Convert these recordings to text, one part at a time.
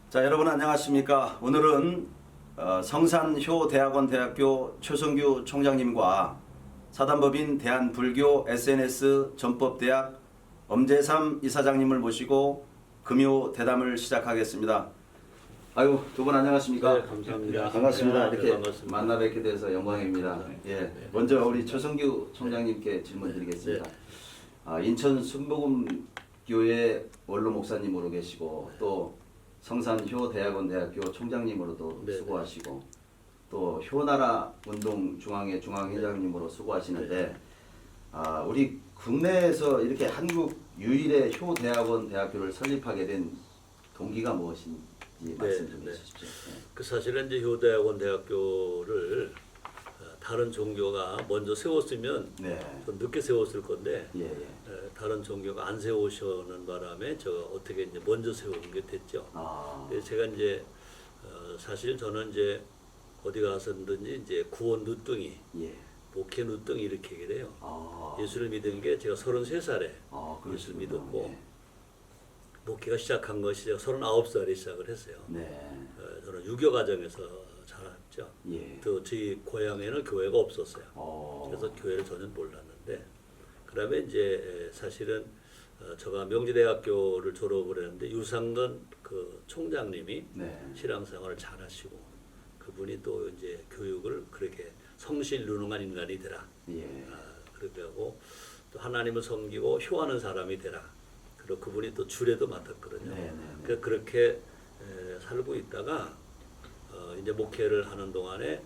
자, 여러분 안녕하십니까? 오늘은 성산효대학원 대학교 최성규 총장님과 사단법인 대한불교 SNS 전법대학 엄재삼 이사장님을 모시고 금요 대담을 시작하겠습니다. 아유, 두 분 안녕하십니까? 네, 감사합니다. 반갑습니다. 이렇게 반갑습니다. 만나 뵙게 돼서 영광입니다. 예, 먼저 우리 최성규 총장님께 질문 드리겠습니다. 인천 순복음교회 원로 목사님으로 계시고 또 성산효대학원 대학교 총장님으로도 수고하시고 또 효나라 운동 중앙회 중앙회장님으로 수고하시는데 우리 국내에서 이렇게 한국 유일의 효대학원 대학교를 설립하게 된 동기가 무엇인지 말씀 좀 해주십시오. 그 사실은 이제 효대학원 대학교를 다른 종교가 먼저 세웠으면 좀 늦게 세웠을 건데 다른 종교가 안 세우시는 바람에 제가 어떻게 이제 먼저 세우는 게 됐죠. 제가 이제 사실 저는 이제 어디 가서든지 이제 구원 늦둥이, 목회 늦둥이 이렇게 얘기를 해요. 예수를 믿은 게 제가 33살에 예수를 믿었고 목회가 시작한 것이 제가 39살에 시작을 했어요. 저는 유교 가정에서 자랐죠. 또 저희 고향에는 교회가 없었어요. 그래서 교회를 전혀 몰랐는데 그다음에 이제 사실은 제가 명지대학교를 졸업을 했는데 유상근 그 총장님이 신앙생활을 잘하시고 그분이 또 이제 교육을 그렇게 성실유능한 인간이 되라. 그렇게 하고 또 하나님을 섬기고 효하는 사람이 되라. 그리고 그분이 또 주례도 맡았거든요. 그렇게 살고 있다가 이제 목회를 하는 동안에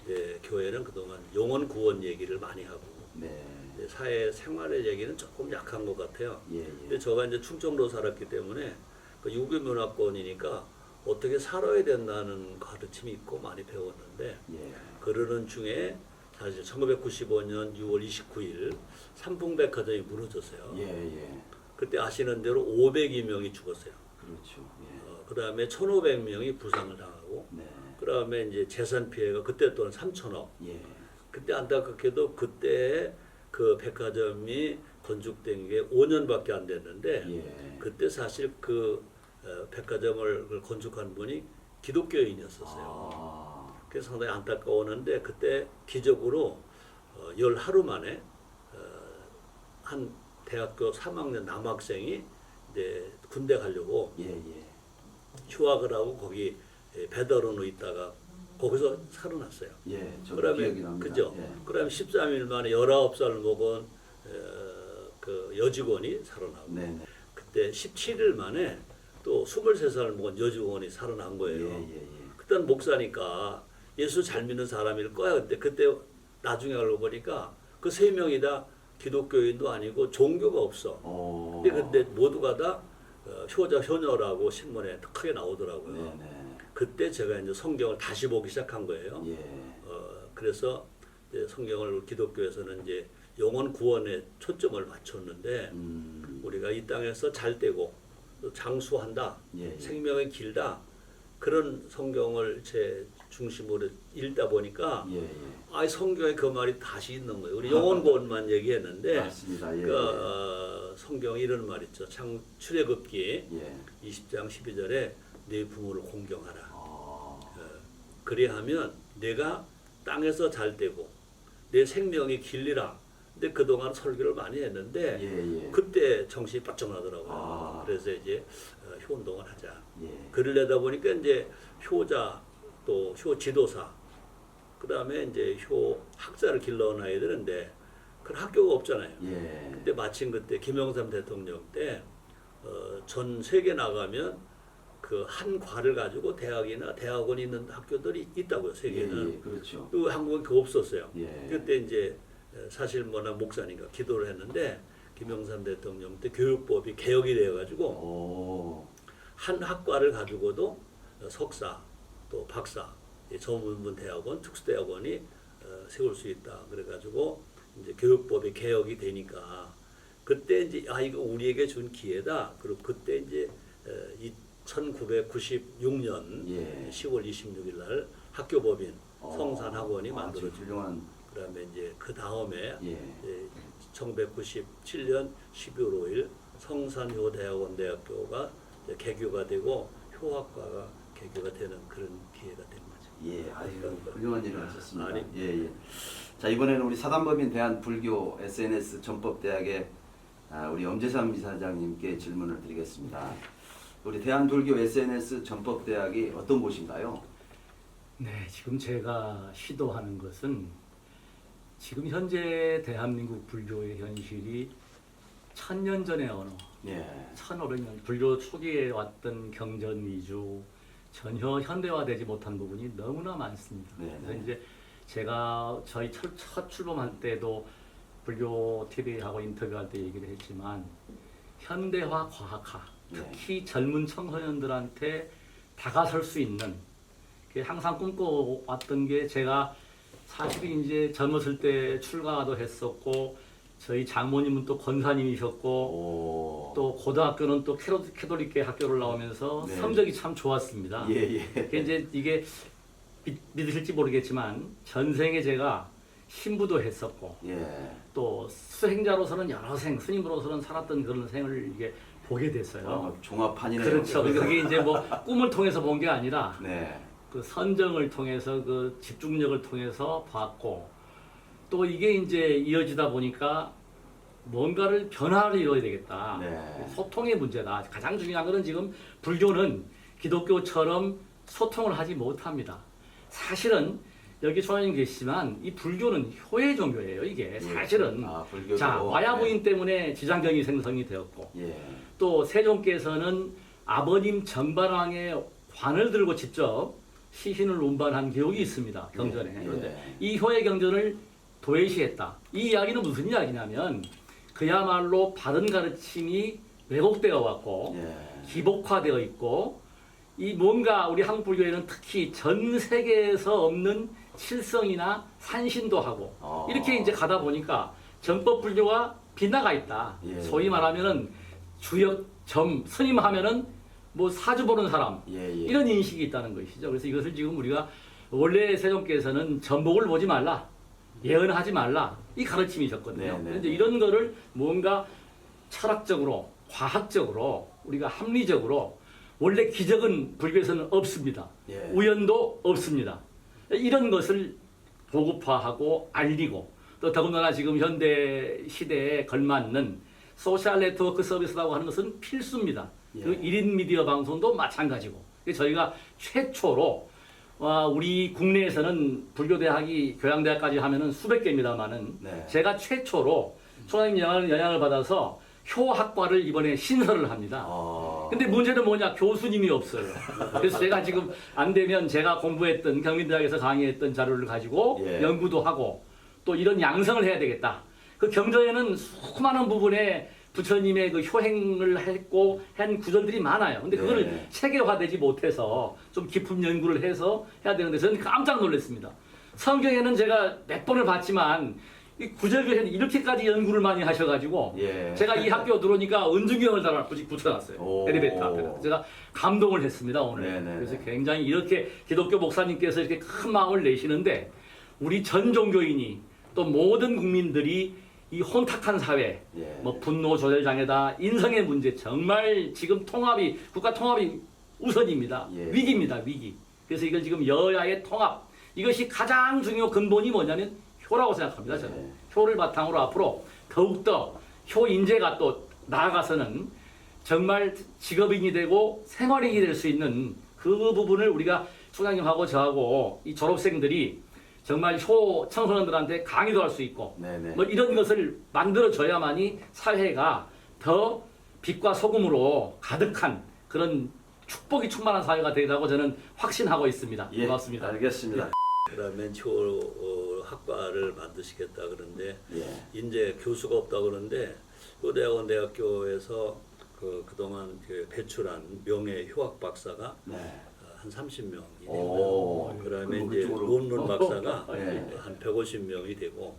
이제 교회는 그동안 영혼 구원 얘기를 많이 하고 사회 생활의 얘기는 조금 약한 것 같아요. 근데 제가 이제 충청도 살았기 때문에 그 유교 문화권이니까 어떻게 살아야 된다는 가르침이 있고 많이 배웠는데 그러는 중에 사실 1995년 6월 29일 삼풍백화점이 무너졌어요. 그때 아시는 대로 502명이 죽었어요. 그 다음에 1,500명이 부상을 당하고, 그 다음에 이제 재산 피해가 그때 또한 3천억. 그때 안타깝게도 그때 그 백화점이 건축된 게 5년밖에 안 됐는데, 그때 사실 그 백화점을 건축한 분이 기독교인이었었어요. 그래서 상당히 안타까웠는데, 그때 기적으로 열 하루 만에 한 대학교 3학년 남학생이 이제 군대 가려고 휴학을 하고 거기 배달원으로 있다가 거기서 살아났어요. 그다음에 그죠. 그다음에 13일 만에 19살 먹은 그 여직원이 살아나고 그때 17일 만에 또 23살 먹은 여직원이 살아난 거예요. 그때는 목사니까 예수 잘 믿는 사람일 거야. 그때 나중에 알고 보니까 그 세 명이 다 기독교인도 아니고 종교가 없어. 근데 모두가 다 효자 효녀라고 신문에 크게 나오더라고요. 그때 제가 이제 성경을 다시 보기 시작한 거예요. 그래서 이제 성경을 기독교에서는 이제 영혼 구원에 초점을 맞췄는데 우리가 이 땅에서 잘 되고 장수한다, 생명이 길다 그런 성경을 제 중심으로 읽다 보니까 성경에 그 말이 다시 있는 거예요. 우리 영혼 구원만 얘기했는데 성경에 이런 말 있죠. 출애굽기 20장 12절에 네 부모를 공경하라. 그리하면 내가 땅에서 잘 되고 내 생명이 길리라. 근데 그동안 설교를 많이 했는데 그때 정신이 바짝 나더라고요. 그래서 이제 효운동을 하자. 그러려다 보니까 이제 효자 또 효 지도사 그 다음에 이제 효 학자를 길러놔야 되는데 그런 학교가 없잖아요. 그때 마침 그때 김영삼 대통령 때 전 세계 나가면 그 한 과를 가지고 대학이나 대학원이 있는 학교들이 있다고요. 세계는. 그 한국은 그거 없었어요. 그때 이제 사실 뭐나 목사니까 기도를 했는데 김영삼 대통령 때 교육법이 개혁이 되어가지고 한 학과를 가지고도 석사 또 박사 전문 대학원 특수대학원이 세울 수 있다. 그래가지고 이제 교육법이 개혁이 되니까 그때 이제 이거 우리에게 준 기회다. 그리고 그때 이제 1996년 10월 26일 날 학교법인 성산학원이 만들어지고 그다음에 이제 그 다음에 1997년 12월 5일 성산효대학원 대학교가 개교가 되고 효학과가 계기가 되는 그런 기회가 된 거죠. 예, 아주 훌륭한 일을 하셨습니다. 아니. 예, 예. 자, 이번에는 우리 사단법인 대한불교 SNS 전법대학의 우리 엄재삼 이사장님께 질문을 드리겠습니다. 우리 대한불교 SNS 전법대학이 어떤 곳인가요? 네, 지금 제가 시도하는 것은 지금 현재 대한민국 불교의 현실이 1000년 전의 언어, 예. 1500년 불교 초기에 왔던 경전 위주 전혀 현대화되지 못한 부분이 너무나 많습니다. 네, 그래서 네. 이제 제가 저희 첫 출범할 때도 불교 TV하고 인터뷰할 때 얘기를 했지만 현대화 과학화, 특히 젊은 청소년들한테 다가설 수 있는 항상 꿈꿔왔던 게 제가 사실은 이제 젊었을 때 출가도 했었고 저희 장모님은 또 권사님이셨고 또 고등학교는 또 캐톨릭계 학교를 나오면서 네. 성적이 참 좋았습니다. 예, 예. 이제 이게 믿으실지 모르겠지만 전생에 제가 신부도 했었고 예. 또 수행자로서는 여러 생, 스님으로서는 살았던 그런 생을 이게 보게 됐어요. 종합판이네요. 그렇죠. 그게 이제 뭐 꿈을 통해서 본 게 아니라 네. 그 선정을 통해서 그 집중력을 통해서 봤고 또 이게 이제 이어지다 보니까 뭔가를 변화를 이뤄야 되겠다. 네. 소통의 문제다. 가장 중요한 것은 지금 불교는 기독교처럼 소통을 하지 못합니다. 사실은 여기 소장님 계시지만 이 불교는 효의 종교예요. 이게 사실은 불교도. 자 와야부인 네. 때문에 지장경이 생성이 되었고 예. 또 세종께서는 아버님 정발왕의 관을 들고 직접 시신을 운반한 기록이 있습니다. 경전에. 예, 예. 그런데 이 효의 경전을 도외시했다. 이 이야기는 무슨 이야기냐면 그야말로 바른 가르침이 왜곡되어 왔고 예. 기복화되어 있고 이 뭔가 우리 한국 불교에는 특히 전 세계에서 없는 칠성이나 산신도 하고 이렇게 이제 가다 보니까 전법 불교가 빗나가 있다. 예. 소위 말하면은 주역 점 스님 하면은 뭐 사주 보는 사람 예, 예. 이런 인식이 있다는 것이죠. 그래서 이것을 지금 우리가 원래 세종께서는 전복을 보지 말라, 예언하지 말라 이 가르침이셨거든요. 네, 네, 그런데 네. 이런 거를 뭔가 철학적으로, 과학적으로 우리가 합리적으로 원래 기적은 불교에서는 없습니다. 예. 우연도 없습니다. 이런 것을 보급화하고 알리고 또 더군다나 지금 현대 시대에 걸맞는 소셜 네트워크 서비스라고 하는 것은 필수입니다. 예. 그 1인 미디어 방송도 마찬가지고 그래서 저희가 최초로 우리 국내에서는 불교대학이 교양대학까지 하면은 수백 개입니다만은 네. 제가 최초로 소장님 영향을 받아서 효학과를 이번에 신설을 합니다. 근데 문제는 뭐냐? 교수님이 없어요. 그래서 제가 지금 안 되면 제가 공부했던 경민대학에서 강의했던 자료를 가지고 예. 연구도 하고 또 이런 양성을 해야 되겠다. 그 경전에는 수많은 부분에 부처님의 그 효행을 했고 한 구절들이 많아요. 근데 그거를 네. 체계화되지 못해서 좀 깊은 연구를 해서 해야 되는데 저는 깜짝 놀랐습니다. 성경에는 제가 몇 번을 봤지만 이 구절교회는 이렇게까지 연구를 많이 하셔가지고 예. 제가 이 학교 들어오니까 은중경을 달아 붙여놨어요. 오. 엘리베이터 앞에. 제가 감동을 했습니다 오늘. 네네. 그래서 굉장히 이렇게 기독교 목사님께서 이렇게 큰 마음을 내시는데 우리 전 종교인이 또 모든 국민들이 이 혼탁한 사회, 예. 뭐 분노 조절 장애다, 인성의 문제 정말 지금 국가 통합이 우선입니다. 예. 위기입니다, 위기. 그래서 이걸 지금 여야의 통합 이것이 가장 중요 근본이 뭐냐면 효라고 생각합니다. 저는 네. 효를 바탕으로 앞으로 더욱더 효 인재가 또 나아가서는 정말 직업인이 되고 생활인이 될 수 있는 그 부분을 우리가 소장님하고 저하고 이 졸업생들이 정말 효 청소년들한테 강의도 할 수 있고 네네. 뭐 이런 것을 만들어줘야만이 사회가 더 빛과 소금으로 가득한 그런 축복이 충만한 사회가 되리라고 저는 확신하고 있습니다. 예. 고맙습니다. 알겠습니다. 그러면 효 학과를 만드시겠다 그러는데 예. 이제 교수가 없다 그러는데 효대학원 대학교에서 그동안 배출한 명예 효학 박사가 네. 한 30명이 오. 되고 그다음에 그리고 이제 그쪽으로. 논문 박사가 네. 한 150명이 되고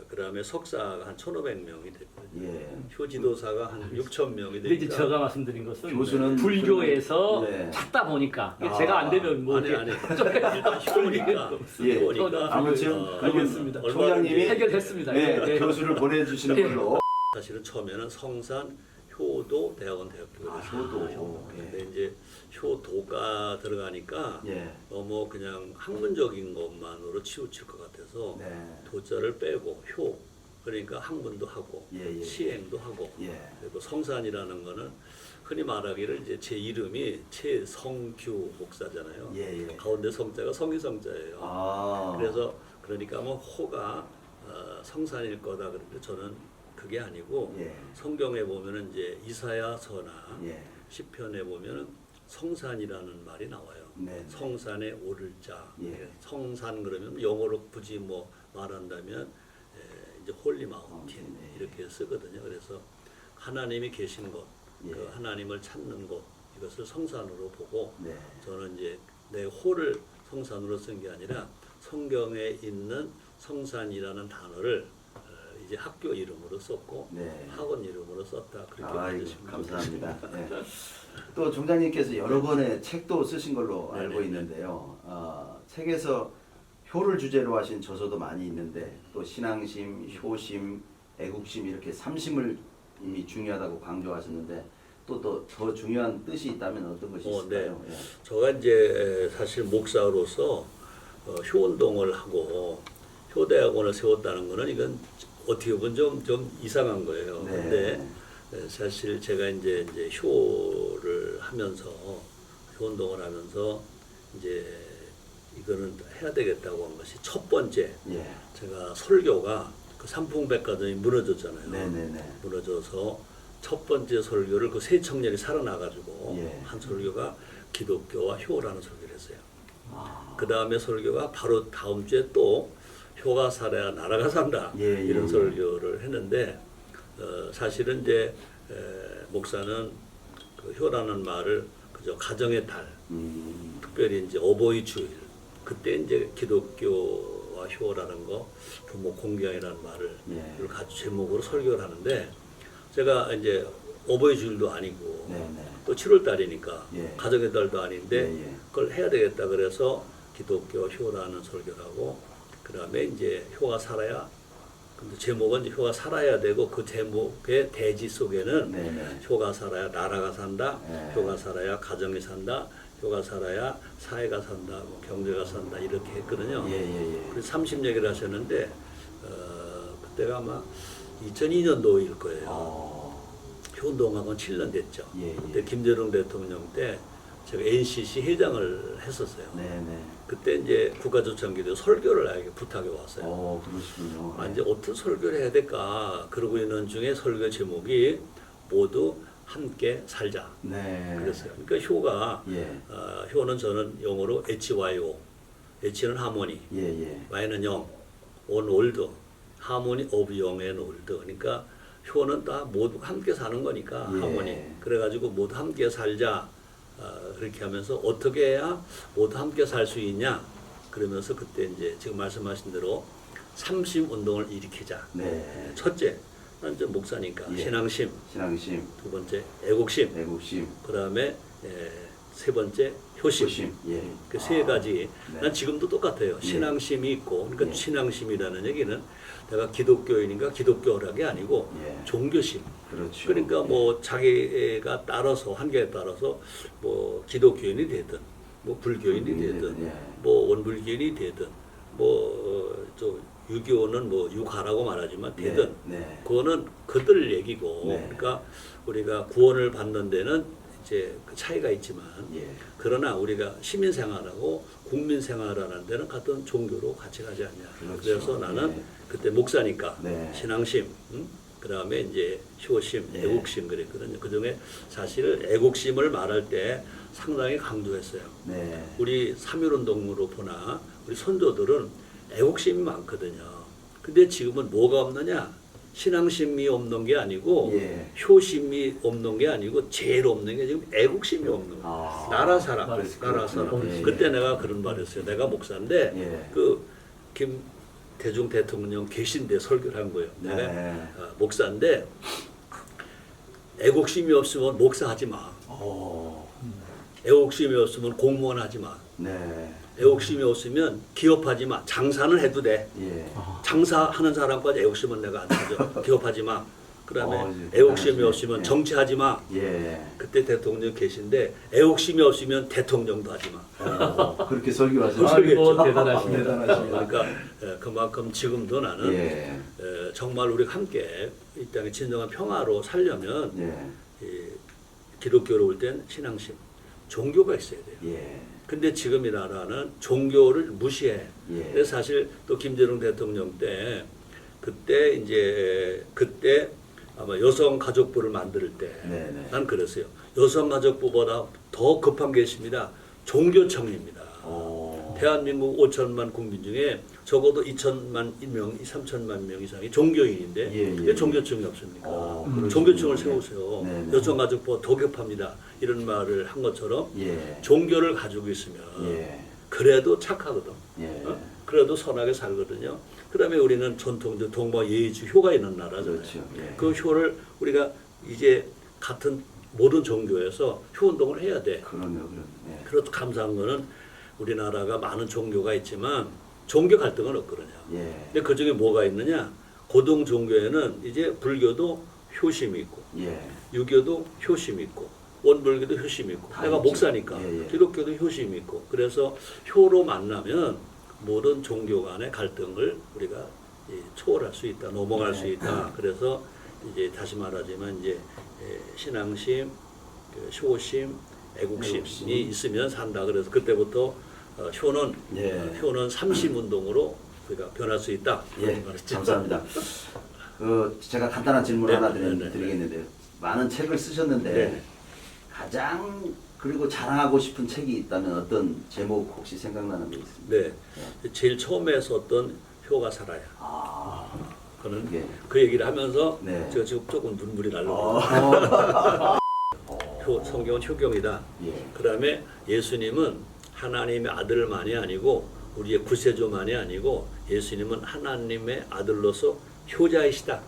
그다음에 석사가 한 1,500명이 되거든요. 예. 효지도사가 한 6,000명이 근데 이제 되니까 제가 말씀드린 것은 교수는 불교에서 네. 찾다 보니까 아. 제가 안 되면 뭐 아니 이렇게 일단 효니까 예. 효니까 아무튼 알겠습니다. 총장님이 해결했습니다. 네, 네. 교수를 보내주시는 네. 걸로. 사실은 처음에는 성산 효도 효대학원 대학교를 했어요. 효도. 근데 이제 효도가 들어가니까 예. 너무 그냥 학문적인 것만으로 치우칠 것 같아서 네. 도자를 빼고 효 그러니까 학문도 하고 예, 예. 시행도 하고 예. 그리고 성산이라는 거는 흔히 말하기를 이제 제 이름이 최성규 목사잖아요. 예, 예. 가운데 성자가 성기성자예요. 아. 그래서 그러니까 뭐 호가 성산일 거다 그런데 저는 그게 아니고 예. 성경에 보면은 이제 이사야서나 예. 시편에 보면은 성산이라는 말이 나와요. 네. 성산에 오를 자. 예. 성산 그러면 영어로 굳이 뭐 말한다면 이제 홀리 마운틴 네. 이렇게 쓰거든요. 그래서 하나님이 계신 곳, 예. 그 하나님을 찾는 곳 이것을 성산으로 보고 네. 저는 이제 내 홀을 성산으로 쓴 게 아니라 성경에 있는 성산이라는 단어를 이제 학교 이름으로 썼고 네. 학원 이름으로 썼다 그렇게 아이고, 만드시면 감사합니다. 네. 또 총장님께서 여러 권의 책도 쓰신 걸로 네네. 알고 있는데요. 책에서 효를 주제로 하신 저서도 많이 있는데 또 신앙심, 효심, 애국심 이렇게 3심을 이미 중요하다고 강조하셨는데 또 더 중요한 뜻이 있다면 어떤 것이 있을까요? 네. 제가 이제 사실 목사로서 효운동을 하고 효대학원을 세웠다는 거는 이건 어떻게 보면 좀 이상한 거예요. 네. 근데 사실 제가 이제 효를 하면서 효운동을 하면서 이제 이거는 해야 되겠다고 한 것이 첫 번째 예. 제가 설교가 그 삼풍백화점이 무너졌잖아요. 네네네. 무너져서 첫 번째 설교를 그 세 청년이 살아나가지고 예. 한 설교가 기독교와 효라는 설교를 했어요. 아. 그 다음에 설교가 바로 다음 주에 또 효가 살아야 나라가 산다 예, 이런 예. 설교를 했는데 사실은 이제 목사는 그 효라는 말을 그저 가정의 달 특별히 이제 어버이 주일 그때 이제 기독교와 효라는 거 부모 공경이라는 말을 예. 가지고 제목으로 설교를 하는데 제가 이제 어버이 주일도 아니고 네네. 또 7월 달이니까 예. 가정의 달도 아닌데 예, 예. 그걸 해야 되겠다 그래서 기독교 효라는 설교를 하고 그 다음에 이제 효가 살아야 근데 제목은 이제 효가 살아야 되고 그 제목의 대지 속에는 네네. 효가 살아야 나라가 산다, 예. 효가 살아야 가정이 산다, 효가 살아야 사회가 산다, 뭐 경제가 산다 이렇게 했거든요. 예예예. 그래서 30 얘기를 하셨는데 그때가 아마 2002년도일 거예요. 효운동학원 7년 됐죠. 예, 예. 그때 김대중 대통령 때 제가 NCC 회장을 했었어요. 네네. 그때 이제 국가조창기도 설교를 나에게 부탁해 왔어요. 그러시군요. 아, 이제 어떤 설교를 해야 될까 그러고 있는 중에 설교 제목이 모두 함께 살자. 네. 그랬어요. 그러니까 효가 예. 효는 저는 영어로 HYO, H는 하모니, 예예. Y는 영, O는 올드, 하모니 오브 영 앤 올드. 그러니까 효는 다 모두 함께 사는 거니까 예. 하모니. 그래가지고 모두 함께 살자. 그렇게 하면서 어떻게 해야 모두 함께 살 수 있냐 그러면서 그때 이제 지금 말씀하신 대로 삼심 운동을 일으키자. 네. 첫째, 난 이제 목사니까 예. 신앙심. 신앙심, 두 번째 애국심. 애국심, 그 다음에 세 번째 효심. 효심. 예. 그 세 가지. 네. 난 지금도 똑같아요. 신앙심이 있고, 그러니까 예. 신앙심이라는 얘기는 내가 기독교인인가 기독교라는 게 아니고 예. 종교심. 그렇죠. 그러니까 뭐 자기가 따라서 한계에 따라서 뭐 기독교인이 되든 뭐 불교인이 되든 예. 뭐 원불교인이 되든 뭐저 유교는 뭐 유가라고 말하지만 되든 네. 그거는 그들 얘기고 네. 그러니까 우리가 구원을 받는 데는 이제 그 차이가 있지만 예. 그러나 우리가 시민 생활하고 국민 생활하는 데는 같은 종교로 같이 가지 않냐. 그렇죠. 그래서 나는 네. 그때 목사니까 네. 신앙심, 그 다음에 이제 효심, 네. 애국심 그랬거든요. 그 중에 사실 애국심을 말할 때 상당히 강조했어요. 네. 우리 3.1운동으로 보나 우리 선조들은 애국심이 많거든요. 근데 지금은 뭐가 없느냐? 신앙심이 없는 게 아니고 예. 효심이 없는 게 아니고 제일 없는 게 지금 애국심이 없는 거예요. 나라 사랑, 그렇군요. 나라 사랑. 예, 그때 예. 내가 그런 말 했어요. 내가 목사인데 예. 그 김 대중 대통령 계신데 설교를 한 거예요. 네. 내가 목사인데 애국심이 없으면 목사하지 마. 애국심이 없으면 공무원 하지 마. 네. 애국심이 없으면 기업하지 마. 장사는 해도 돼. 예. 장사하는 사람까지 애국심은 내가 안 하죠. 기업하지 마. 그다음에 이제 애국심이 대단하시네. 없으면 예. 정치하지 마. 예. 그때 대통령 계신데 애국심이 없으면 대통령도 하지 마. 그렇게 설교하셨죠. 아이고 대단하십니다. 대단하십니다. 그러니까 그만큼 지금도 나는 예. 정말 우리 함께 이 땅의 진정한 평화로 살려면 예. 이 기독교로 올 땐 신앙심, 종교가 있어야 돼요. 예. 근데 지금 이 나라는 종교를 무시해. 예. 그래서 사실 또 김대중 대통령 때 그때 아마 여성가족부를 만들 때 네네. 난 그랬어요. 여성가족부보다 더 급한 게 있습니다. 종교청입니다. 대한민국 5천만 국민 중에 적어도 2천만 명, 3천만 명 이상이 종교인인데 예, 예, 왜 종교청이 없습니까? 그렇군요. 종교청을 네. 세우세요. 네네. 여성가족부가 더 급합니다. 이런 말을 한 것처럼 예. 종교를 가지고 있으면 예. 그래도 착하거든. 예. 그래도 선하게 살거든요. 그다음에 우리는 전통적 동방 예의주 효가 있는 나라잖아요. 그렇죠. 예. 그 효를 우리가 이제 같은 모든 종교에서 효 운동을 해야 돼. 그럼요. 예. 그래도 감사한 거는 우리나라가 많은 종교가 있지만 종교 갈등은 없거든요. 예. 근데 그 중에 뭐가 있느냐? 고등 종교에는 이제 불교도 효심이 있고, 예. 유교도 효심이 있고, 원불교도 효심이 있고. 다 내가 있죠. 목사니까 예, 예. 기독교도 효심이 있고. 그래서 효로 만나면 모든 종교 간의 갈등을 우리가 초월할 수 있다, 넘어갈 수 있다. 그래서 이제 다시 말하지만 이제 신앙심, 효심, 애국심이 있으면 산다. 그래서 그때부터 효는 효는 삼심 운동으로 우리가 변할 수 있다. 예. 감사합니다. 제가 간단한 질문 하나 드리겠는데요. 많은 책을 쓰셨는데 네. 가장 그리고 자랑하고 싶은 책이 있다면 어떤 제목 혹시 생각나는 게 있습니까? 네. 제일 처음에 썼던 효가 살아야. 저는 예. 그 얘기를 하면서 네. 제가 지금 조금 눈물이 날라고. 성경은 효경이다. 예. 그다음에 예수님은 하나님의 아들만이 아니고 우리의 구세주만이 아니고 예수님은 하나님의 아들로서 효자이시다.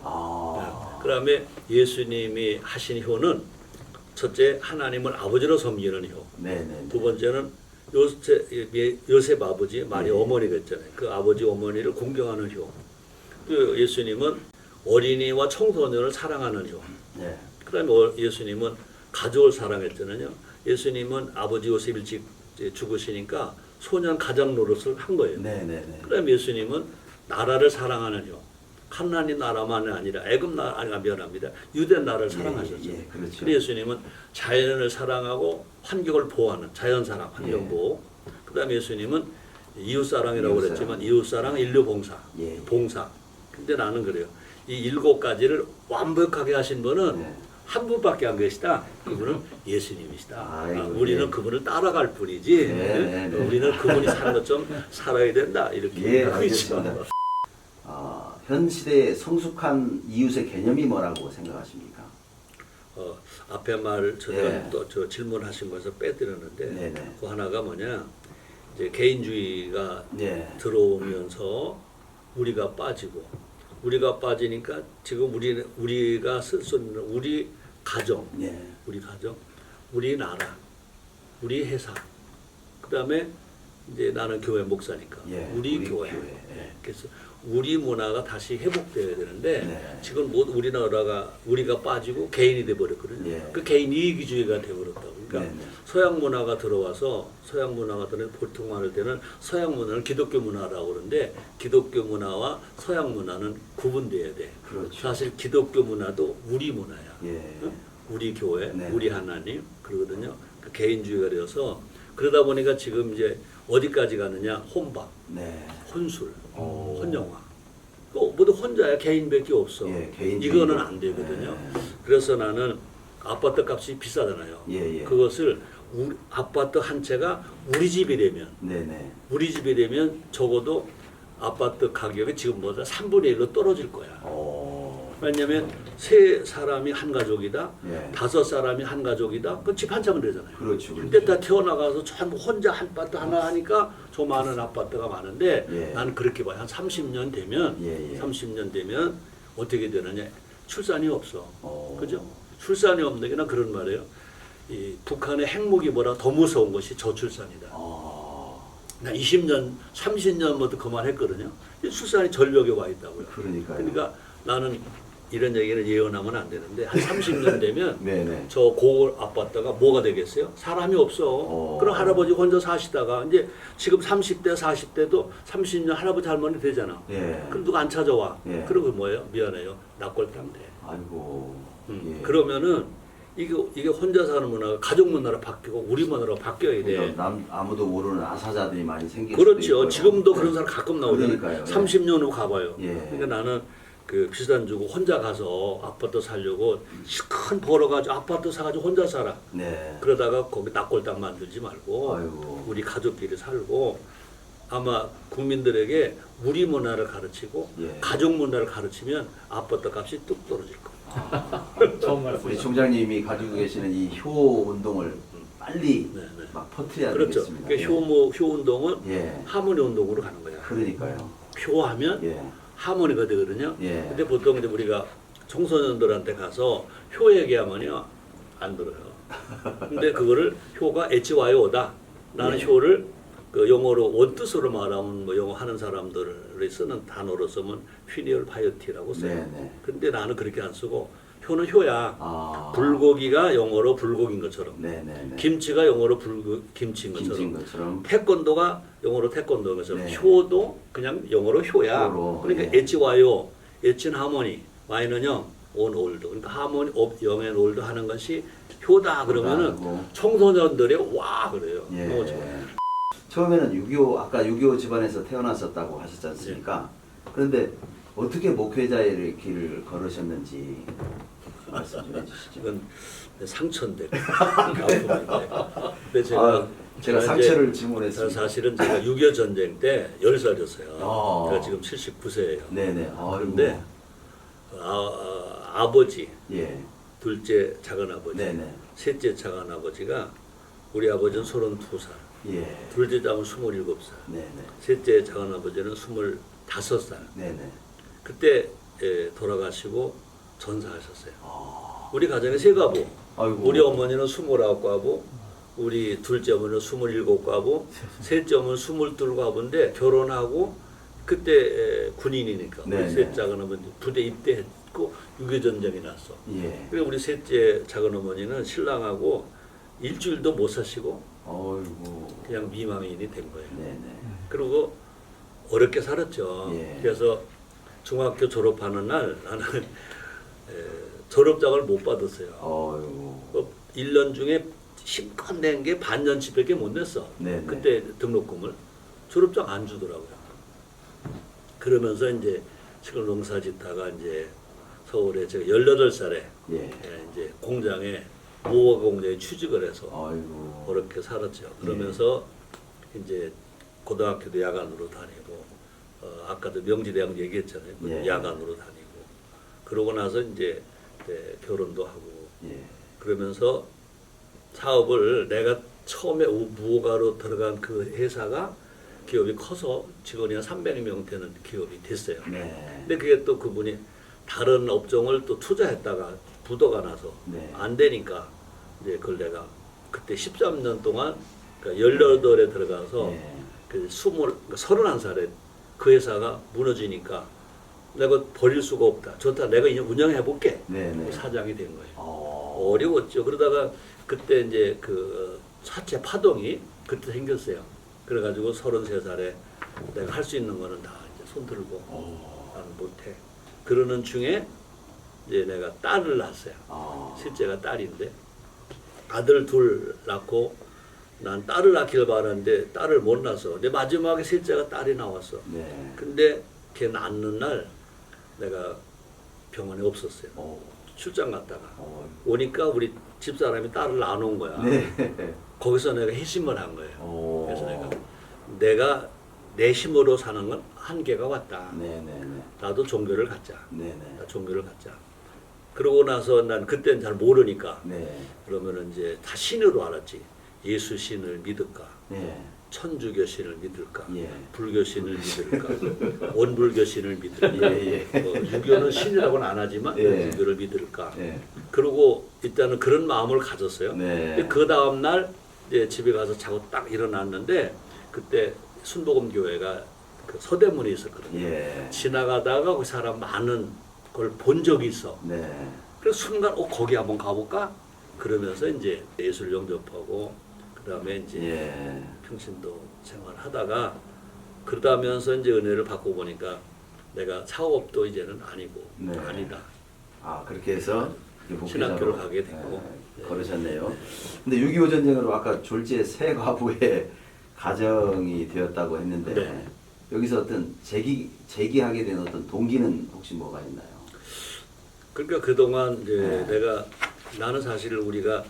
그다음에 예수님이 하신 효는 첫째 하나님을 아버지로 섬기는 효. 네네. 두 번째는 요셉 아버지 마리 어머니가 있잖아요. 그 아버지 어머니를 공경하는 효. 또 예수님은 어린이와 청소년을 사랑하는 효. 네. 그다음에 예수님은 가족을 사랑했잖아요. 예수님은 아버지 요셉 일찍 죽으시니까 소년 가장 노릇을 한 거예요. 네네네. 그다음에 예수님은 나라를 사랑하는 효. 하나님 나라만이 아니라 애굽 나라 미안합니다. 유대 나라를 사랑하셨어요. 예, 그렇죠. 근데 예수님은 자연을 사랑하고 환경을 보호하는 자연 사랑, 환경 보호. 그다음에 예수님은 이웃 사랑이라고 이웃 그랬지만 사랑. 이웃 사랑, 인류 봉사, 봉사. 근데 나는 그래요. 이 7가지를 완벽하게 하신 분은 네. 한 분밖에 안 계시다. 그분은 예수님이시다. 우리는 예. 그분을 따라갈 뿐이지. 네. 우리는 그분이 사는 것좀 살아야 된다. 이렇게 예, 하고 있죠. 알겠습니다. 현 시대의 성숙한 이웃의 개념이 뭐라고 생각하십니까? 앞에 말 예. 또 질문하신 거에서 빼드렸는데 네네. 그 하나가 뭐냐 이제 개인주의가 예. 들어오면서 우리가 빠지니까 지금 우리가 쓸 수 있는 우리 가정, 예. 우리 나라, 우리 회사, 그다음에 이제 나는 교회 목사니까 예, 우리 교회. 그래서 우리 문화가 다시 회복돼야 되는데 지금 우리가 빠지고 개인이 돼 버렸거든요. 그 개인 이기주의가 돼 버렸다고. 그러니까 서양 문화가 들어와서 서양 문화가 보통 말할 때는 서양 문화는 기독교 문화라고 그러는데 기독교 문화와 서양 문화는 구분돼야 돼. 그렇죠. 사실 기독교 문화도 우리 문화야. 예. 응? 우리 교회, 네. 우리 하나님 그러거든요. 그 개인주의가 되어서 그러다 보니까 지금 이제 어디까지 가느냐 혼밥, 혼술, 혼영화. 또 모두 혼자야 개인밖에 없어. 이거는 안 되거든요. 그래서 나는 아파트 값이 비싸잖아요. 그것을 아파트 한 채가 우리 집이 되면 적어도 아파트 가격이 지금보다 3분의 1로 떨어질 거야. 왜냐면 3사람이 한 가족이다, 5사람이 한 가족이다, 그건 집 한 채면 되잖아요. 그렇죠. 근데 다 태어나가서 전부 혼자 한 아파트 하나 하니까 저 많은 아파트가 많은데 나는 그렇게 봐요. 한 30년 되면 어떻게 되느냐? 출산이 없어. 그죠? 출산이 없는 게 난 그런 말이에요. 이 북한의 핵무기 보다 더 무서운 것이 저출산이다. 나 20년, 30년부터 그 말 했거든요. 출산이 절벽에 와 있다고요. 그러니까요. 그러니까 나는 이런 얘기를 예언하면 안 되는데 한 30년 되면 네네. 저 고을 아파트가 뭐가 되겠어요? 사람이 없어. 그럼 할아버지 혼자 사시다가 이제 지금 30대 40대도 30년 할아버지 할머니 되잖아. 예. 그럼 누가 안 찾아와? 예. 그러고 뭐예요? 미안해요. 낙골당 돼. 아이고. 예. 그러면은 이게 혼자 사는 문화가 가족 문화로 바뀌고 우리 문화로 바뀌어야 돼. 아무도 모르는 아사자들이 많이 생길 그렇죠. 수도 있고요. 지금도 그런 사람 가끔 나오잖아요. 그러니까요. 30년 후 가봐요. 예. 그러니까 나는 그 비싼 주고 혼자 가서 아파트 살려고 큰 벌어가지고 아파트 사가지고 혼자 살아. 네. 그러다가 거기 낙골당 만들지 말고 아이고. 우리 가족끼리 살고 아마 국민들에게 우리 문화를 가르치고 예. 가족 문화를 가르치면 아파트 값이 뚝 떨어질 거예요. 좋은 우리 말씀이죠. 총장님이 가지고 계시는 이 효 운동을 빨리 네, 네. 막 퍼뜨려야 그렇죠. 되겠습니다. 그러니까 효 운동은 예. 하모니 운동으로 가는 거야. 그러니까요. 효하면 예. 하모니가 되거든요. 예. 근데 보통 이제 우리가 청소년들한테 가서 효 얘기하면요 안 들어요. 근데 그거를 효가 HYO다. 나는 예. 효를 그 영어로 원뜻으로 말하면 뭐 영어 하는 사람들이 쓰는 단어로 쓰면 filial piety라고 써요. 네네. 근데 나는 그렇게 안 쓰고 효는 효야. 아. 불고기가 영어로 불고기인 것처럼. 네네네. 김치가 영어로 김치인 것처럼. 김치인 것처럼. 태권도가 영어로 태권도인 것처럼 네. 효도 그냥 영어로 효야. 효로, 그러니까 예. HYO, H는 하모니, Y는 영, O는 올드. 그러니까 하모니, 영앤 올드 하는 것이 효다 그러면은 효다고. 청소년들이 와 그래요. 예. 너무 좋아요. 처음에는 6.25 아까 6.25 집안에서 태어났었다고 하셨지 않습니까? 그런데 어떻게 목회자의 길을 걸으셨는지 말씀 좀 해주시죠. 이건 내 상처인데 아픔인데. 근데 제가 이제 상처를 질문했습니다. 사실은 제가 6.25 전쟁 때 10살이었어요. 아. 제가 지금 79세예요. 네네. 그런데 아버지, 예. 둘째 작은 아버지, 네네. 셋째 작은 아버지가 우리 아버지는 32살, 예. 둘째 작은 27살, 네네. 셋째 작은 아버지는 25살. 네네. 그때 돌아가시고 전사하셨어요. 아. 우리 가정에 세 가부. 아이고. 우리 어머니는 29가부, 우리 둘째 어머니는 27가부, 셋째 어머니는 22가부인데 결혼하고 그때 군인이니까 우리 네네. 셋 작은 어머니 부대 입대했고 6.25 전쟁이 났어. 예. 그리고 우리 셋째 작은 어머니는 신랑하고 일주일도 못 사시고 어이구. 그냥 미망인이 된 거예요. 네네. 그리고 어렵게 살았죠. 예. 그래서 중학교 졸업하는 날 나는 졸업장을 못 받았어요. 어이구. 1년 중에 힘껏 낸 게 반년치밖에 못 냈어. 네네. 그때 등록금을 졸업장 안 주더라고요. 그러면서 이제 시골 농사 짓다가 이제 서울에 제가 18살에 예. 이제 공장에 모가 공장에 취직을 해서 아이고. 그렇게 살았죠. 그러면서 이제 고등학교도 야간으로 다니고 아까도 명지대학 얘기했잖아요. 예. 야간으로 다니고 그러고 나서 이제 결혼도 하고 예. 그러면서 사업을 내가 처음에 무허가로 들어간 그 회사가 기업이 커서 직원이 한 300명 되는 기업이 됐어요. 네. 근데 그게 또 그분이 다른 업종을 또 투자했다가 부도가 나서 네. 안 되니까 이제 그걸 내가 그때 13년 동안 그러니까 18에 들어가서 예. 그 31살에 그 회사가 무너지니까 내가 버릴 수가 없다. 좋다. 내가 이제 운영해 볼게. 네네. 사장이 된 거예요. 어. 어려웠죠. 그러다가 그때 이제 그 사채 파동이 그때 생겼어요. 그래가지고 33살에 내가 할 수 있는 거는 다 이제 손 들고 나는 못해. 그러는 중에 이제 내가 딸을 낳았어요. 아. 셋째가 딸인데 아들 둘 낳고 난 딸을 낳기를 바랐는데 딸을 못 낳았어. 근데 마지막에 셋째가 딸이 나왔어. 네. 근데 걔 낳는 날 내가 병원에 없었어요. 어. 출장 갔다가 어. 오니까 우리 집사람이 딸을 낳아놓은 거야. 네. 거기서 내가 회심을 한 거예요. 어. 그래서 내가 내 힘으로 사는 건 한계가 왔다. 네네네. 나도 종교를 갖자. 네네. 나 종교를 갖자. 그러고 나서 난 그때는 잘 모르니까 네. 그러면은 이제 다 신으로 알았지. 예수 신을 믿을까? 네. 천주교 신을 믿을까? 예. 불교 신을 믿을까? 원불교 신을 믿을까? 예, 유교는 신이라고는 안 하지만 예. 유교를 믿을까? 네. 그리고 일단은 그런 마음을 가졌어요. 네. 근데 그 다음 날 이제 집에 가서 자고 딱 일어났는데 그때 순복음 교회가 그 서대문에 있었거든요. 예. 지나가다가 그 사람 많은 걸 본 적이 있어. 네. 그래서 순간 거기 한번 가볼까? 그러면서 이제 예술 영접하고 그다음에 이제 예. 평신도 생활하다가 그러다면서 이제 은혜를 받고 보니까 내가 사업도 이제는 아니고 네. 아니다. 아 그렇게 해서 신학교를 가게 됐고 네, 걸으셨네요. 근데 6.25 전쟁으로 아까 졸지의 새 과부의 가정이 되었다고 했는데 네. 여기서 어떤 재기하게 된 어떤 동기는 혹시 뭐가 있나요? 그러니까 그동안 이제 네. 나는 사실 내가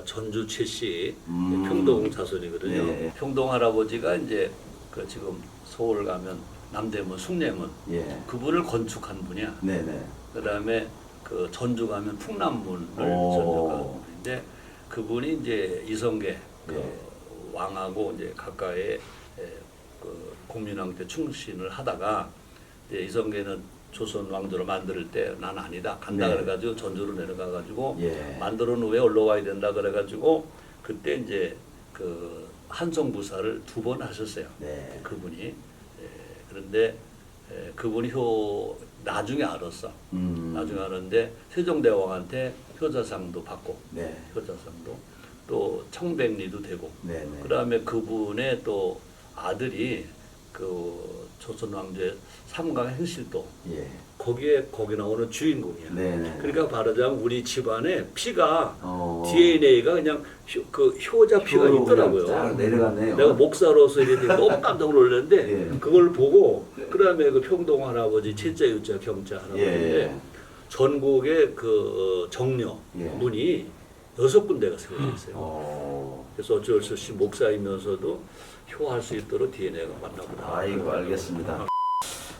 전주 최씨 평동 자손이거든요. 네. 평동 할아버지가 이제 그 지금 서울 가면 남대문 숭례문 예. 그분을 건축한 분이야. 네네. 그다음에 그 전주 가면 풍남문을 오. 건축한 분인데 그분이 이제 이성계 그 예. 왕하고 이제 가까이 그 공민왕 때 충신을 하다가 이제 이성계는 조선 왕조를 만들 때 난 아니다 간다 네. 그래가지고 전주로 내려가 가지고 예. 만들어 놓은 후에 올라와야 된다 그래가지고 그때 이제 그 한성부사를 2번 하셨어요. 네. 그분이 그런데 그분이 나중에 알았어. 나중에 알았는데 세종대왕한테 효자상도 받고 네. 효자상도 또 청백리도 되고 네네. 그다음에 그분의 또 아들이 그 조선 왕조의 삼강 행실도 예. 거기 나오는 주인공이야. 네네. 그러니까 말하자면 우리 집안에 피가 DNA가 DNA가 그냥 효자 피가 있더라고요. 쫙 내려갔네요. 내가 목사로서 이렇게 너무 깜짝 놀랐는데 예. 그걸 보고 그다음에 그 평동 할아버지 칠자 유자 경자 할아버지인데 예. 전국의 그 정려 예. 문이 6군데가 세워져 있어요. 그래서 어쩔 수 없이 목사이면서도 효할 수 있도록 DNA가 맞나 보다. 아이고 알겠습니다.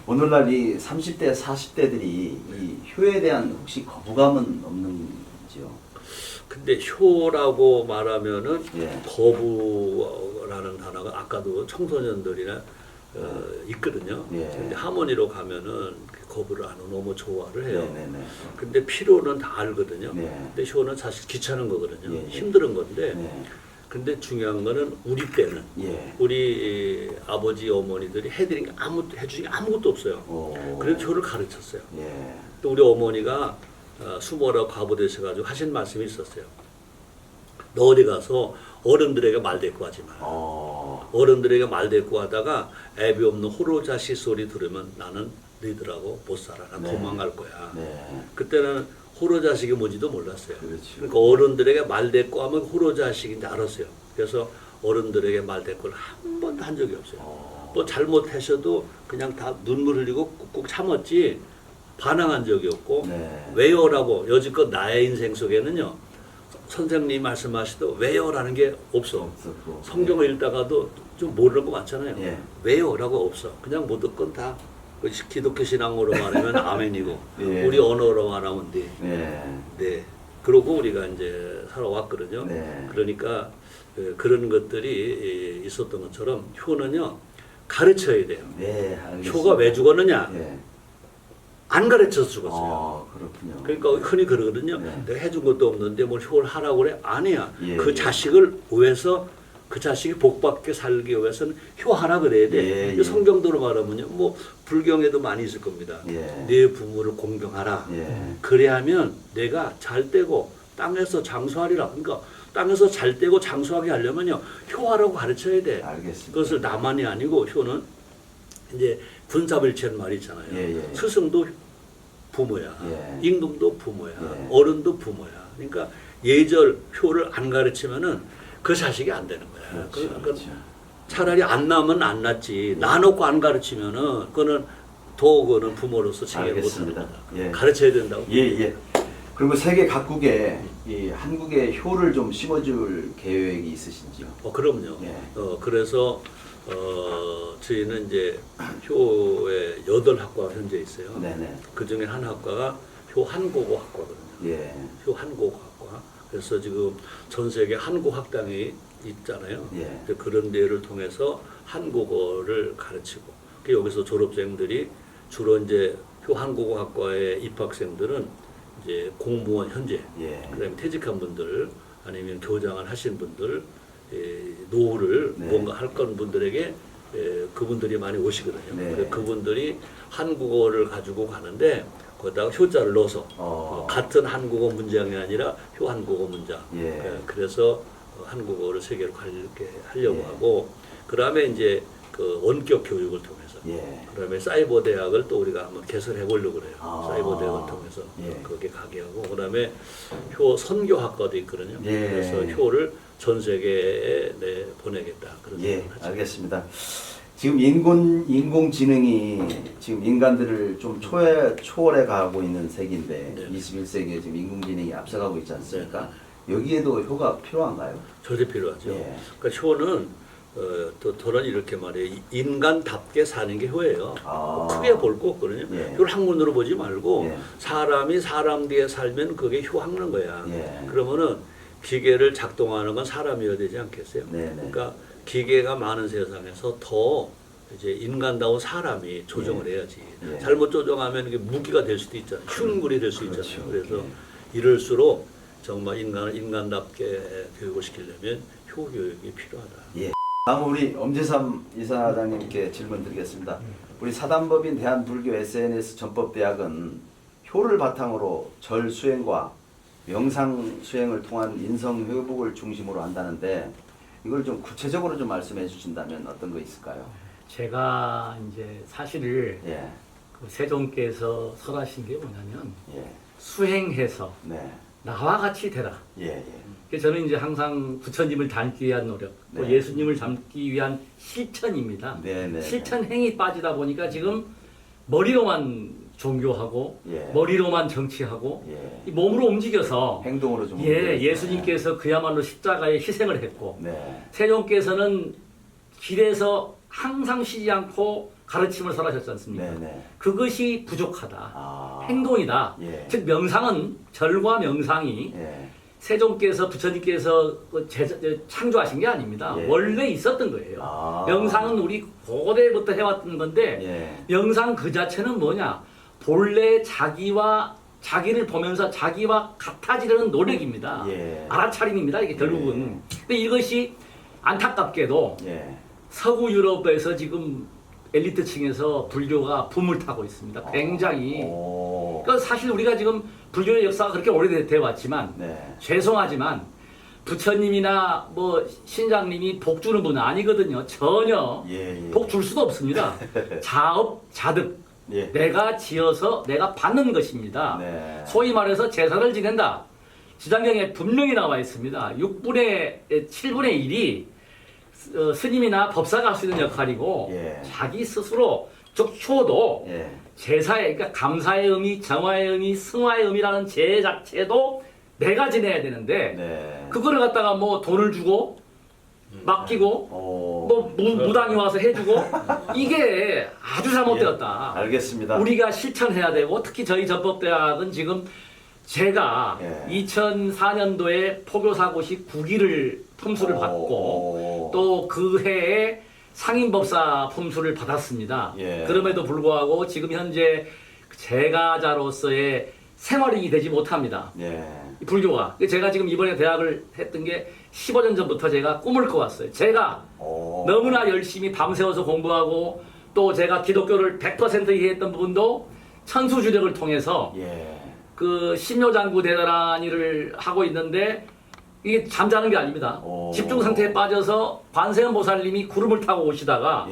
오늘날 이 30대, 40대들이 이 효에 대한 혹시 거부감은 없는지요? 근데 효라고 말하면은 예. 거부라는 단어가 아까도 청소년들이나 있거든요. 예. 근데 하모니로 가면은 거부를 안 하고 너무 좋아를 해요. 네네네. 근데 필요는 다 알거든요. 네. 근데 효는 사실 귀찮은 거거든요. 예, 예. 힘든 건데. 네. 근데 중요한 거는 우리 때는 예. 우리 아버지 어머니들이 해드린 게 해주신 게 아무것도 없어요. 오. 그래서 효를 가르쳤어요. 예. 또 우리 어머니가 수모라고 과부되셔가지고 하신 말씀이 있었어요. 너 어디 가서 어른들에게 말대꾸 하지 마라. 어른들에게 말대꾸 하다가 애비 없는 호로자식 소리 들으면 나는 너희들하고 못 살아. 난 네. 도망갈 거야. 네. 그때는 호로자식이 뭔지도 몰랐어요. 그렇죠. 그러니까 어른들에게 말대꾸 하면 호로자식인지 알았어요. 그래서 어른들에게 말대꾸를 한 번도 한 적이 없어요. 뭐 잘못하셔도 그냥 다 눈물 흘리고 꾹꾹 참았지 반항한 적이 없고 네. 왜요라고 여지껏 나의 인생 속에는요. 선생님이 말씀하시도 왜요라는 게 없어. 없었고. 성경을 읽다가도 좀 모르는 거 많잖아요. 예. 왜요라고 없어. 그냥 모든 건 다 기독교 신앙으로 말하면 아멘이고 예. 우리 언어로 말하면 네. 네. 네. 그러고 우리가 이제 살아왔거든요. 네. 그러니까 그런 것들이 있었던 것처럼 효는요 가르쳐야 돼요. 네. 알겠습니다. 효가 왜 죽었느냐? 예. 안 가르쳐서 죽었어요. 그렇군요. 그러니까 흔히 그러거든요. 네. 내가 해준 것도 없는데 뭘 효를 하라고 그래? 아니야. 예, 그 예. 자식을 위해서 그 자식이 복받게 살기 위해서는 효하라 그래야 돼. 예, 예. 성경대로 말하면요. 뭐 불경에도 많이 있을 겁니다. 예. 내 부모를 공경하라. 예. 그래야 하면 내가 잘 되고 땅에서 장수하리라. 그러니까 땅에서 잘 되고 장수하게 하려면요. 효하라고 가르쳐야 돼. 알겠습니다. 그것을 나만이 아니고 효는 이제 군사일체는 말이 있잖아요. 예, 예. 스승도 부모야. 예. 임금도 부모야. 예. 어른도 부모야. 그러니까 예절 효를 안 가르치면은 그 자식이 안 되는 거야. 그렇죠, 그러니까 그렇죠. 차라리 안 나면 안 낫지. 나놓고 안 가르치면은 그거는 그거는 부모로서 책임을 못 하는 알겠습니다. 거다. 예. 가르쳐야 된다고. 예, 예. 그리고 세계 각국에 이 한국의 효를 좀 심어줄 계획이 있으신지요? 그럼요. 예. 그래서 저희는 이제 효의 8학과가 현재 있어요. 네네. 그 중에 한 학과가 효한국어학과거든요. 예. 효한국어학과. 그래서 지금 전 세계 한국학당이 있잖아요. 예. 이제 그런 데를 통해서 한국어를 가르치고 여기서 졸업생들이 주로 이제 효한국어학과의 입학생들은 이제 공무원 현재, 예. 그다음에 퇴직한 분들 아니면 교장을 하신 분들 노후를 네. 뭔가 할 건 분들에게 그분들이 많이 오시거든요. 네. 그래서 그분들이 한국어를 가지고 가는데 거기다가 효자를 넣어서 같은 한국어 문장이 아니라 효한국어 문장. 그래서 한국어를 세계로 가르게 하려고 하고 그다음에 이제 그 원격 교육을 통해서 그다음에 사이버 대학을 또 우리가 한번 개설해 보려고 그래요. 사이버 대학을 통해서 거기에 가게 하고 그다음에 효 선교학과도 있거든요. 그래서 효를 전 세계에 보내겠다 그런 생각을 하죠. 알겠습니다. 지금 인공지능이 지금 인간들을 좀 초월해 가고 있는 세기인데 21세기에 지금 인공지능이 앞서가고 있지 않습니까? 여기에도 효가 필요한가요? 절대 필요하죠. 그러니까 효는 또 저는 이렇게 말해요. 인간답게 사는 게 효예요. 크게 볼 거 없거든요. 효를 학문으로 보지 말고 사람이 사람 뒤에 살면 그게 효학는 거야. 그러면은 기계를 작동하는 건 사람이어야 되지 않겠어요? 그러니까 기계가 많은 세상에서 더 이제 인간다운 사람이 조정을 해야지. 잘못 조정하면 이게 무기가 될 수도 있잖아요. 흉물이 될 수 있잖아요. 그래서 이럴수록 정말 인간을 인간답게 교육을 시키려면 효 교육이 필요하다. 다음 우리 엄재삼 이사장님께 질문 드리겠습니다. 우리 사단법인 대한불교 SNS 전법대학은 효를 바탕으로 절 수행과 명상 수행을 통한 인성 회복을 중심으로 한다는데 이걸 좀 구체적으로 좀 말씀해 주신다면 어떤 거 있을까요? 제가 이제 사실을 그 세종께서 설하신 게 뭐냐면 수행해서 나와 같이 되라. 그래서 저는 이제 항상 부처님을 닮기 위한 노력, 또 예수님을 닮기 위한 실천입니다. 실천행이 빠지다 보니까 지금 머리로만 종교하고 머리로만 정치하고 이 몸으로 움직여서 행동으로 좀 예수님께서 그야말로 십자가에 희생을 했고 세종께서는 길에서 항상 쉬지 않고 가르침을 설하셨지 않습니까? 그것이 부족하다. 행동이다. 즉 명상은 절과 명상이 세종께서 부처님께서 창조하신 게 아닙니다. 원래 있었던 거예요. 명상은 우리 고대부터 해왔던 건데 명상 그 자체는 뭐냐? 본래 자기를 보면서 자기와 같아지려는 노력입니다. 알아차림입니다. 이게 결국은. 근데 이것이 안타깝게도 서구 유럽에서 지금 엘리트층에서 불교가 붐을 타고 있습니다. 굉장히. 그러니까 사실 우리가 지금 불교의 역사가 그렇게 오래돼 왔지만 죄송하지만 부처님이나 뭐 신장님이 복 주는 분은 아니거든요. 전혀 복 줄 수도 없습니다. 자업, 자득. 내가 지어서 내가 받는 것입니다. 소위 말해서 제사를 지낸다. 지장경에 분명히 나와 있습니다. 7분의 1이 스님이나 법사가 할 수 있는 역할이고 자기 스스로 즉 효도 제사의 그러니까 감사의 의미, 정화의 의미, 승화의 의미라는 제 자체도 내가 지내야 되는데 그거를 갖다가 뭐 돈을 주고 맡기고 뭐 무당이 와서 해주고 이게 아주 잘못되었다. 알겠습니다. 우리가 실천해야 되고 특히 저희 전법대학은 지금 제가 2004년도에 포교사고시 9기를 품수를 받고 또 그 해에 상임법사 품수를 받았습니다. 그럼에도 불구하고 지금 현재 제가자로서의 생활인이 되지 못합니다. 불교가. 제가 지금 이번에 대학을 했던 게 15년 전부터 제가 꿈을 꿔왔어요. 제가 너무나 열심히 밤새워서 공부하고 또 제가 기독교를 100% 이해했던 부분도 천수주력을 통해서 그 심요장구 대단한 하고 있는데 이게 잠자는 게 아닙니다. 집중 상태에 빠져서 관세음 보살님이 구름을 타고 오시다가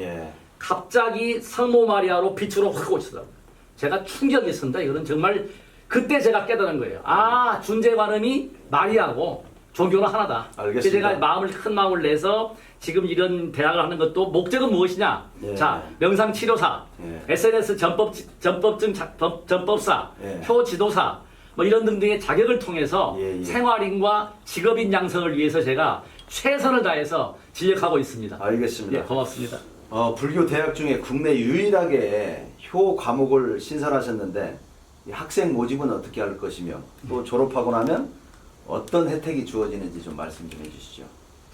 갑자기 성모 마리아로 빛으로 확 오시더라고요. 제가 충격이 있습니다. 이거는 정말 그때 제가 깨달은 거예요. 아, 준재관음이 마리아고 종교는 하나다. 알겠습니다. 제가 큰 마음을 내서 지금 이런 대학을 하는 것도 목적은 무엇이냐? 자, 명상치료사, SNS 전법사, 효지도사, 뭐 이런 등등의 자격을 통해서 생활인과 직업인 양성을 위해서 제가 최선을 다해서 진력하고 있습니다. 알겠습니다. 고맙습니다. 불교 대학 중에 국내 유일하게 효 과목을 신설하셨는데 이 학생 모집은 어떻게 할 것이며 또 졸업하고 나면 어떤 혜택이 주어지는지 좀 말씀 좀 해주시죠.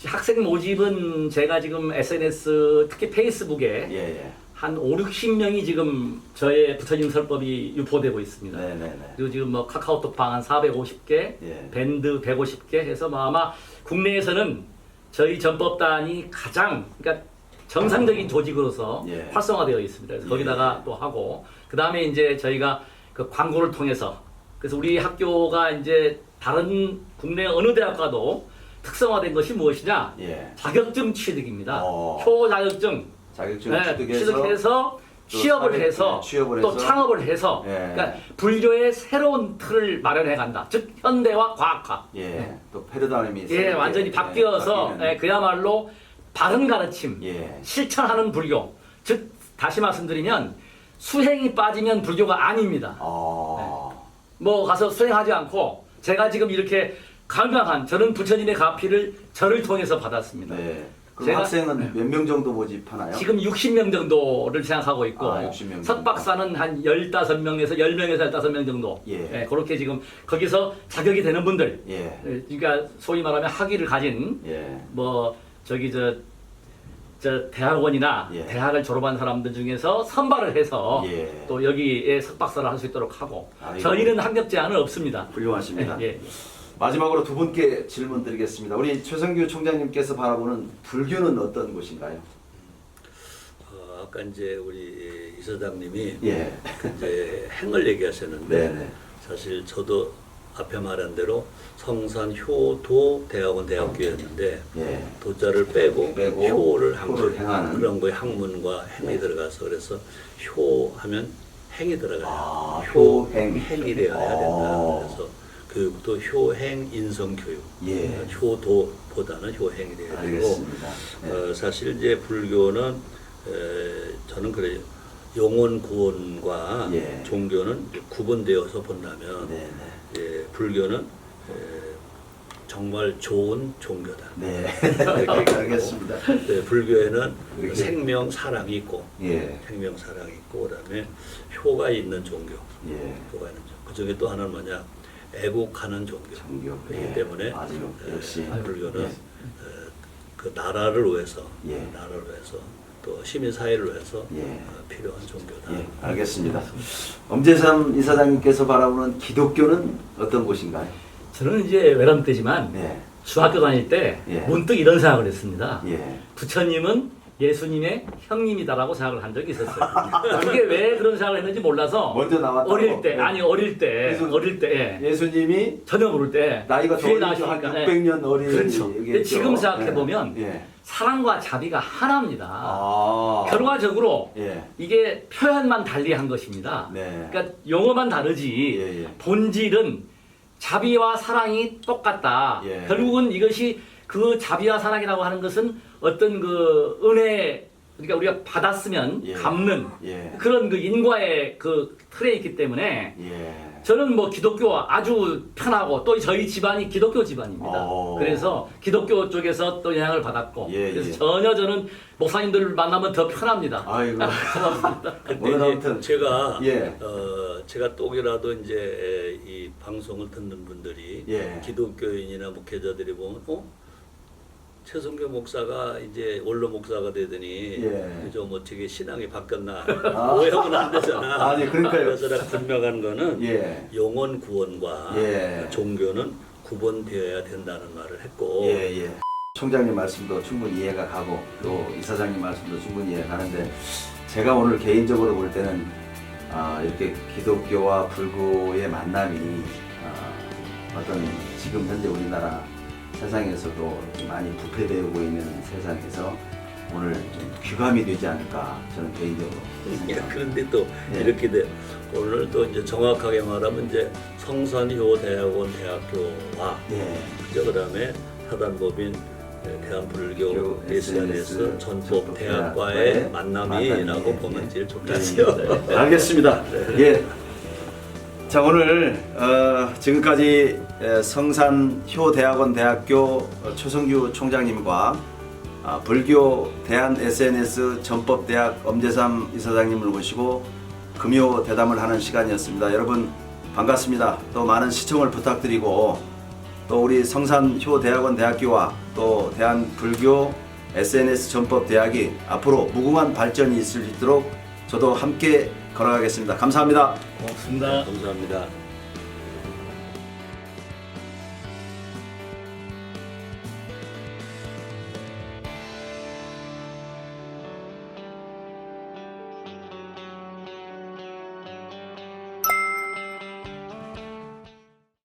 학생 모집은 제가 지금 SNS 특히 페이스북에 한 5, 60명이 지금 저의 부처님 설법이 유포되고 있습니다. 그리고 지금 뭐 카카오톡방 한 450개, 밴드 150개 해서 뭐 아마 국내에서는 저희 전법단이 가장 그러니까 정상적인 조직으로서 활성화되어 있습니다. 그래서 거기다가 또 하고 그 다음에 이제 저희가 그 광고를 통해서 그래서 우리 학교가 이제 다른 국내 어느 대학과도 특성화된 것이 무엇이냐? 예. 자격증 취득입니다. 어. 효 자격증 자격증 네, 취득해서 취업을 사회- 해서 네, 취업을 또 해서. 창업을 해서 예. 그러니까 불교의 새로운 틀을 마련해 간다. 즉 현대화 과학화. 예. 또 패러다임이 예, 새롭게, 완전히 예, 바뀌어서 바뀌는. 예, 그야말로 바른 가르침, 예. 실천하는 불교. 즉 다시 말씀드리면 수행이 빠지면 불교가 아닙니다. 뭐 가서 수행하지 않고 제가 지금 이렇게 강강한 저는 부처님의 가피를 저를 통해서 받았습니다. 네. 그럼 제가- 학생은 몇 명 정도 모집하나요? 지금 60명 정도를 생각하고 있고 60명 석박사는 한 15명에서 10명에서 15명 정도. 예. 그렇게 지금 거기서 자격이 되는 분들. 예. 그러니까 소위 말하면 학위를 가진 예. 뭐 저기 저 대학원이나 예. 대학을 졸업한 사람들 중에서 선발을 해서 예. 또 여기에 석박사를 할 수 있도록 하고 아이고. 저희는 학력 제한은 없습니다. 훌륭하십니다. 예. 마지막으로 두 분께 질문 드리겠습니다. 우리 최성규 총장님께서 바라보는 불교는 어떤 곳인가요? 아까 이제 우리 이사장님이 예. 이제 행을 얘기하셨는데 네네. 사실 저도 앞에 말한 대로 성산 효도 대학원 대학교였는데 예. 도자를 빼고 효를 한 효를 거예요. 행하는. 그런 거에 학문과 행이 예. 들어가서 그래서 효하면 행이 들어가요. 아, 효행 효행. 행이 되어야 된다. 어. 그래서 교육도 효행 인성 교육. 예. 효도보다는 효행이 되어야 되고 알겠습니다. 네. 사실 이제 불교는 저는 그래요. 영혼 구원과 예. 종교는 이제 구분되어서 본다면 네네. 예, 불교는 정말 좋은 종교다. 네. 이렇게 알겠습니다. 네, 불교에는 이렇게. 생명 사랑이 있고, 예. 생명 사랑이 있고, 그다음에 효가 있는 종교, 예. 효가 있는 종교. 그 중에 또 하나는 뭐냐, 애국하는 종교. 종교. 그렇기 예. 때문에 아주 역시. 불교는 예. 그 나라를 위해서, 예. 나라를 위해서 또 시민 사회를 위해서 예. 필요한 종교다. 예, 알겠습니다. 엄재삼 이사장님께서 바라보는 기독교는 어떤 곳인가요? 저는 이제 외람 때지만 네. 중학교 다닐 때 예. 문득 이런 생각을 했습니다. 예. 부처님은 예수님의 형님이다라고 생각을 한 적이 있었어요. 그게 왜 그런 생각을 했는지 몰라서 먼저 나왔다고? 어릴 때 네. 아니 어릴 때 그래서 어릴 때 예. 예수님이 전혀 모를 때 나이가 더 뒤에 어리죠. 한 나시니까 600년 어린 그렇죠. 근데 얘기겠죠. 지금 생각해 보면 예. 사랑과 자비가 하나입니다. 아. 결과적으로 예. 이게 표현만 달리한 것입니다. 네. 그러니까 용어만 다르지 예, 예. 본질은 자비와 사랑이 똑같다. 예. 결국은 이것이 그 자비와 사랑이라고 하는 것은 어떤 그 은혜 그러니까 우리가 받았으면 예. 갚는 예. 그런 그 인과의 그 틀에 있기 때문에 예. 저는 뭐 기독교와 아주 편하고 또 저희 집안이 기독교 집안입니다. 오. 그래서 기독교 쪽에서 또 영향을 받았고 예, 그래서 예. 전혀 저는 목사님들 만나면 더 편합니다. 아이고. 고맙습니다. 근데 오늘 이제 아무튼 제가 예. 제가 똑이라도 이제 이 방송을 듣는 분들이 예. 기독교인이나 목회자들이 보면 최성교 목사가 이제 원로 목사가 되더니 예. 좀 어떻게 신앙이 바뀌었나 아. 오해하면 안 되잖아. 아니, 그러니까요. 그래서 내가 분명한 거는 예. 영혼 구원과 예. 종교는 구분되어야 된다는 말을 했고 예, 예. 총장님 말씀도 충분히 이해가 가고 또 이사장님 말씀도 충분히 이해가 가는데 제가 오늘 개인적으로 볼 때는 이렇게 기독교와 불교의 만남이 어떤 지금 현재 우리나라 세상에서도 많이 부패되고 있는 세상에서 오늘 좀 귀감이 되지 않을까 저는 개인적으로 생각합니다. 그런데 또 예. 이렇게 돼 오늘 또 이제 정확하게 말하면 이제 성산효대학원 대학교와 예. 그다음에 사단법인 대한불교 SNS 전법대학과의 전법대학과의 만남이라고 예, 보면 예. 제일 좋겠어요. 네, 알겠습니다. 예. 자 오늘 지금까지 성산효대학원 대학교 최성규 총장님과 불교 대한 SNS 전법대학 엄재삼 이사장님을 모시고 금요 대담을 하는 시간이었습니다. 여러분 반갑습니다. 또 많은 시청을 부탁드리고 또 우리 성산효대학원 대학교와 또 대한불교 SNS 전법대학이 앞으로 무궁한 발전이 있을 수 있도록 저도 함께 걸어가겠습니다. 감사합니다. 고맙습니다. 감사합니다.